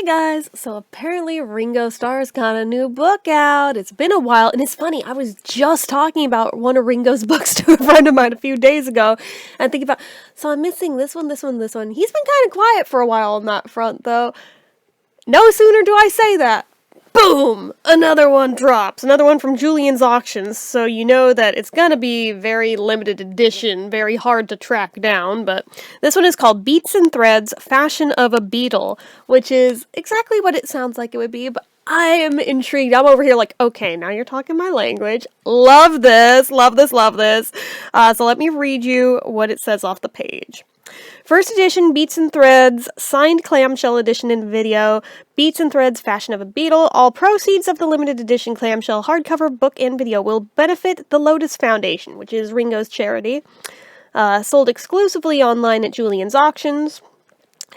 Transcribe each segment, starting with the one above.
guys, so apparently Ringo Starr's got a new book out. It's been a while, and it's funny, I was just talking about one of Ringo's books to a friend of mine a few days ago, and thinking about, so I'm missing this one. He's been kind of quiet for a while on that front, though. No sooner do I say that, boom! Another one drops. Another one from Julian's Auctions, so you know that it's gonna be very limited edition, very hard to track down, but this one is called Beats and Threads, Fashion of a Beatle, which is exactly what it sounds like it would be, but I am intrigued. I'm over here like, okay, now you're talking my language. Love this, love this, love this. So let me read you what it says off the page. First edition, Beats and Threads, signed clamshell edition and video, Beats and Threads, Fashion of a Beatle. All proceeds of the limited edition clamshell hardcover book and video will benefit the Lotus Foundation, which is Ringo's charity. Sold exclusively online at Julian's Auctions.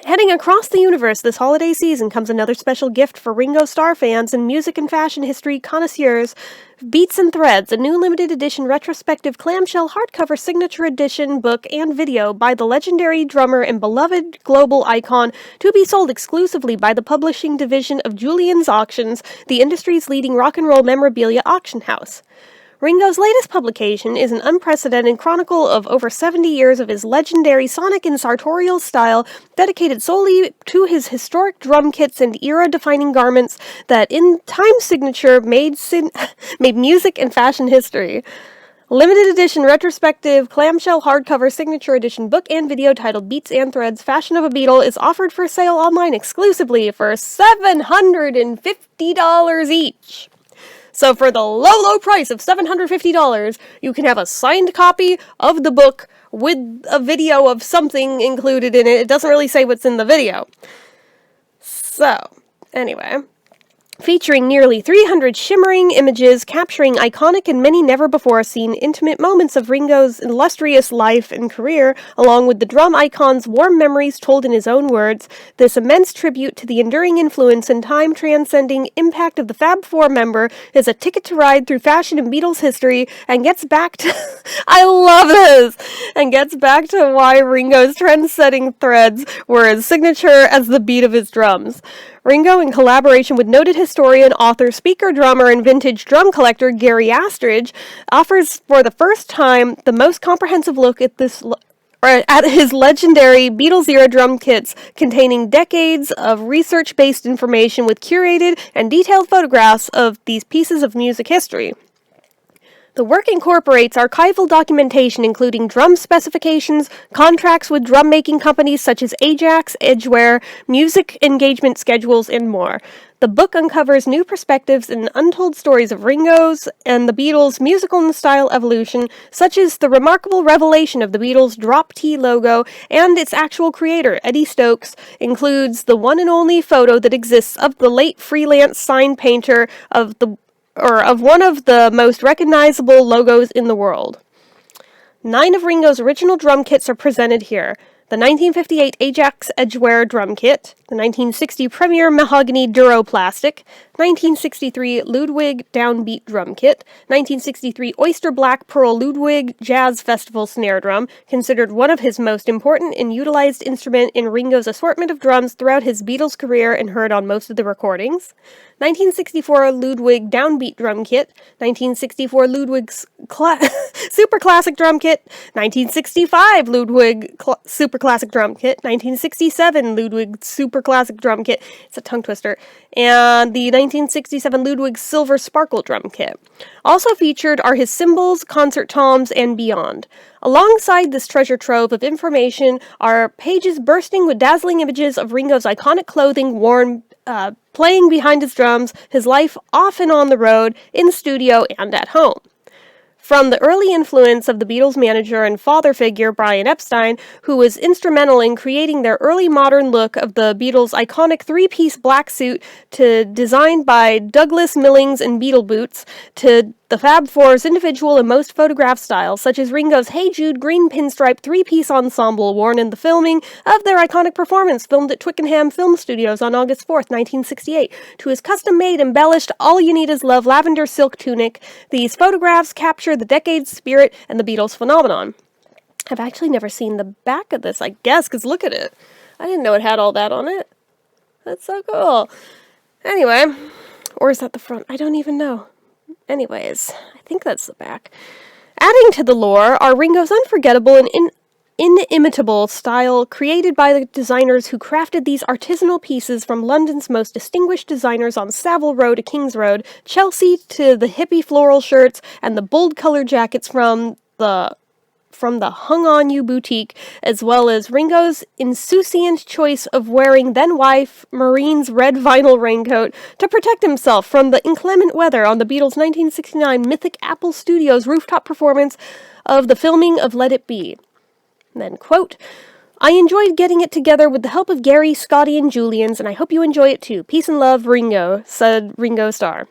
Heading across the universe this holiday season comes another special gift for Ringo Starr fans and music and fashion history connoisseurs. Beats and Threads, a new limited edition retrospective clamshell hardcover signature edition book and video by the legendary drummer and beloved global icon, to be sold exclusively by the publishing division of Julian's Auctions, the industry's leading rock and roll memorabilia auction house. Ringo's latest publication is an unprecedented chronicle of over 70 years of his legendary sonic and sartorial style, dedicated solely to his historic drum kits and era-defining garments that, in time signature, made music and fashion history. Limited edition retrospective clamshell hardcover signature edition book and video titled Beats and Threads, Fashion of a Beatle is offered for sale online exclusively for $750 each. So for the low price of $750, you can have a signed copy of the book with a video of something included in it. It doesn't really say what's in the video. So, anyway, featuring nearly 300 shimmering images capturing iconic and many never-before-seen intimate moments of Ringo's illustrious life and career, along with the drum icon's warm memories told in his own words, this immense tribute to the enduring influence and time-transcending impact of the Fab Four member is a ticket to ride through fashion and Beatles history, and gets back to... I love this! And gets back to why Ringo's trend-setting threads were as signature as the beat of his drums. Ringo, in collaboration with noted historian, author, speaker, drummer, and vintage drum collector Gary Astridge, offers for the first time the most comprehensive look at his legendary Beatles-era drum kits, containing decades of research-based information with curated and detailed photographs of these pieces of music history. The work incorporates archival documentation including drum specifications, contracts with drum-making companies such as Ajax, Edgware, music engagement schedules, and more. The book uncovers new perspectives and untold stories of Ringo's and the Beatles' musical and style evolution, such as the remarkable revelation of the Beatles' Drop T logo and its actual creator, Eddie Stokes, includes the one and only photo that exists of the late freelance sign painter of one of the most recognizable logos in the world. 9 of Ringo's original drum kits are presented here. The 1958 Ajax Edgware drum kit, the 1960 Premier Mahogany Duroplastic, 1963 Ludwig Downbeat drum kit, 1963 Oyster Black Pearl Ludwig Jazz Festival snare drum, considered one of his most important and utilized instrument in Ringo's assortment of drums throughout his Beatles career and heard on most of the recordings, 1964 Ludwig Downbeat drum kit, 1964 Ludwig's Super Classic drum kit, 1965 Ludwig Super Classic drum kit, 1967 Ludwig Super Classic drum kit, it's a tongue twister, and the 1967 Ludwig Silver Sparkle drum kit. Also featured are his cymbals, concert toms, and beyond. Alongside this treasure trove of information are pages bursting with dazzling images of Ringo's iconic clothing worn playing behind his drums, his life off and on the road, in studio, and at home. From the early influence of the Beatles' manager and father figure, Brian Epstein, who was instrumental in creating their early modern look of the Beatles' iconic three-piece black suit, to designed by Douglas Millings and Beatle boots, to the Fab Four's individual and most photographed styles, such as Ringo's Hey Jude green pinstripe three-piece ensemble worn in the filming of their iconic performance filmed at Twickenham Film Studios on August 4th, 1968, to his custom-made, embellished All You Need Is Love lavender silk tunic. These photographs capture the decade's spirit and the Beatles phenomenon. I've actually never seen the back of this, I guess, because look at it. I didn't know it had all that on it. That's so cool. Anyway, or is that the front? I don't even know. Anyways, I think that's the back. Adding to the lore are Ringo's unforgettable and inimitable style created by the designers who crafted these artisanal pieces from London's most distinguished designers on Savile Row to King's Road, Chelsea to the hippie floral shirts and the bold color jackets from the Hung On You boutique, as well as Ringo's insouciant choice of wearing then-wife Maureen's red vinyl raincoat to protect himself from the inclement weather on the Beatles' 1969 Mythic Apple Studios rooftop performance of the filming of Let It Be. And then, quote, I enjoyed getting it together with the help of Gary, Scotty, and Julian's, and I hope you enjoy it too. Peace and love, Ringo, said Ringo Starr.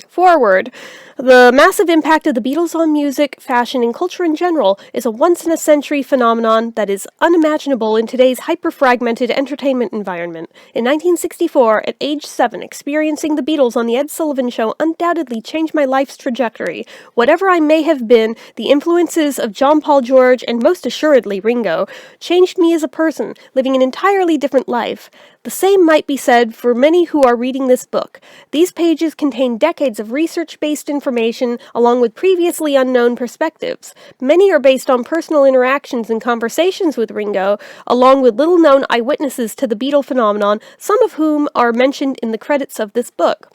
Forward. The massive impact of the Beatles on music, fashion, and culture in general is a once-in-a-century phenomenon that is unimaginable in today's hyper-fragmented entertainment environment. In 1964, at age 7, experiencing the Beatles on The Ed Sullivan Show undoubtedly changed my life's trajectory. Whatever I may have been, the influences of John Paul George, and most assuredly Ringo, changed me as a person, living an entirely different life. The same might be said for many who are reading this book. These pages contain decades of research-based information along with previously unknown perspectives. Many are based on personal interactions and conversations with Ringo, along with little-known eyewitnesses to the Beatle phenomenon, some of whom are mentioned in the credits of this book.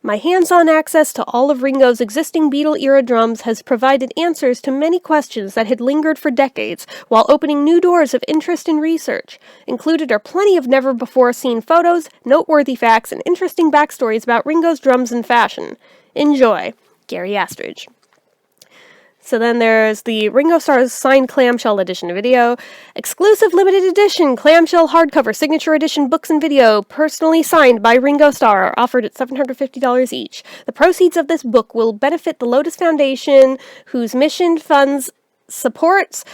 My hands-on access to all of Ringo's existing Beatle-era drums has provided answers to many questions that had lingered for decades, while opening new doors of interest and research. Included are plenty of never-before-seen photos, noteworthy facts, and interesting backstories about Ringo's drums and fashion. Enjoy. Gary Astridge. So then there's the Ringo Starr's signed clamshell edition video, exclusive limited edition clamshell hardcover signature edition books and video, personally signed by Ringo Starr, offered at $750 each. The proceeds of this book will benefit the Lotus Foundation, whose mission funds, supports,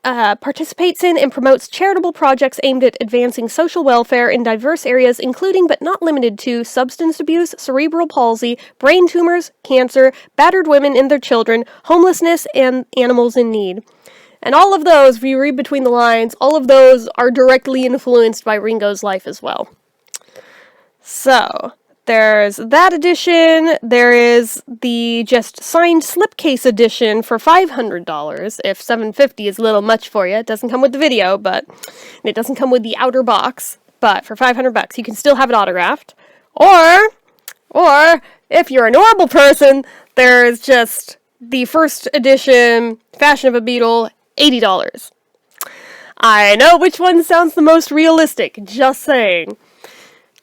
participates in, and promotes charitable projects aimed at advancing social welfare in diverse areas, including but not limited to substance abuse, cerebral palsy, brain tumors, cancer, battered women and their children, homelessness, and animals in need. And all of those, if you read between the lines, all of those are directly influenced by Ringo's life as well. So, there's that edition. There is the just signed slipcase edition for $500. If $750 is a little much for you, it doesn't come with the video, but it doesn't come with the outer box. But for $500, you can still have it autographed. Or if you're a normal person, there's just the first edition Fashion of a Beatle, $80. I know which one sounds the most realistic. Just saying.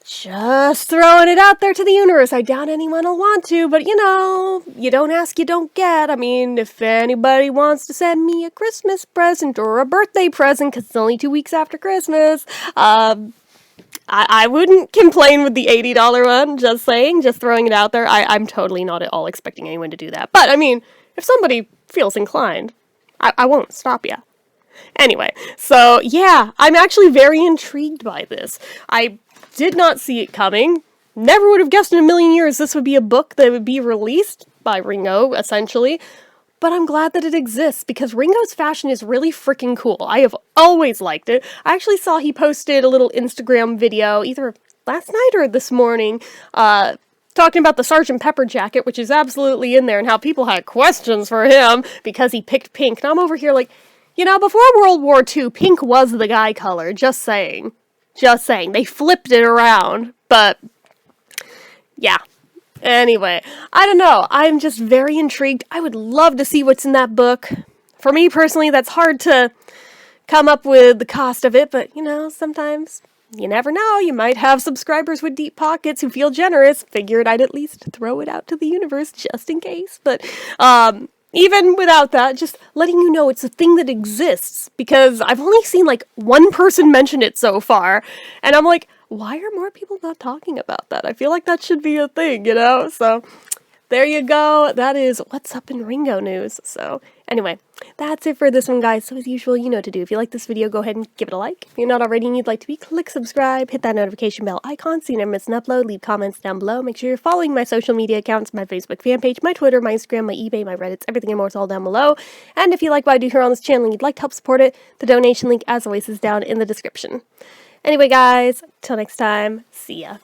Just throwing it out there to the universe. I doubt anyone will want to, but you know, you don't ask, you don't get. I mean, if anybody wants to send me a Christmas present or a birthday present, because it's only 2 weeks after Christmas, I wouldn't complain with the $80 one, just saying, just throwing it out there. I'm totally not at all expecting anyone to do that. But, I mean, if somebody feels inclined, I won't stop you. Anyway, so, yeah, I'm actually very intrigued by this. I did not see it coming. Never would have guessed in a million years this would be a book that would be released by Ringo, essentially. But I'm glad that it exists, because Ringo's fashion is really freaking cool. I have always liked it. I actually saw he posted a little Instagram video, either last night or this morning, talking about the Sgt. Pepper jacket, which is absolutely in there, and how people had questions for him because he picked pink. And I'm over here like, you know, before World War II, pink was the guy color, just saying. Just saying. They flipped it around, but yeah. Anyway, I don't know. I'm just very intrigued. I would love to see what's in that book. For me personally, that's hard to come up with the cost of it, but you know, sometimes you never know. You might have subscribers with deep pockets who feel generous. Figured I'd at least throw it out to the universe just in case. But even without that, just letting you know it's a thing that exists, because I've only seen like one person mention it so far, and I'm like, why are more people not talking about that? I feel like that should be a thing, you know? So there you go. That is what's up in Ringo news. So anyway, that's it for this one, guys. So as usual, you know what to do. If you like this video, go ahead and give it a like. If you're not already and you'd like to be, click subscribe, hit that notification bell icon so you never miss an upload, leave comments down below. Make sure you're following my social media accounts, my Facebook fan page, my Twitter, my Instagram, my eBay, my Reddits, everything and more is all down below. And if you like what I do here on this channel and you'd like to help support it, the donation link, as always, is down in the description. Anyway, guys, till next time, see ya.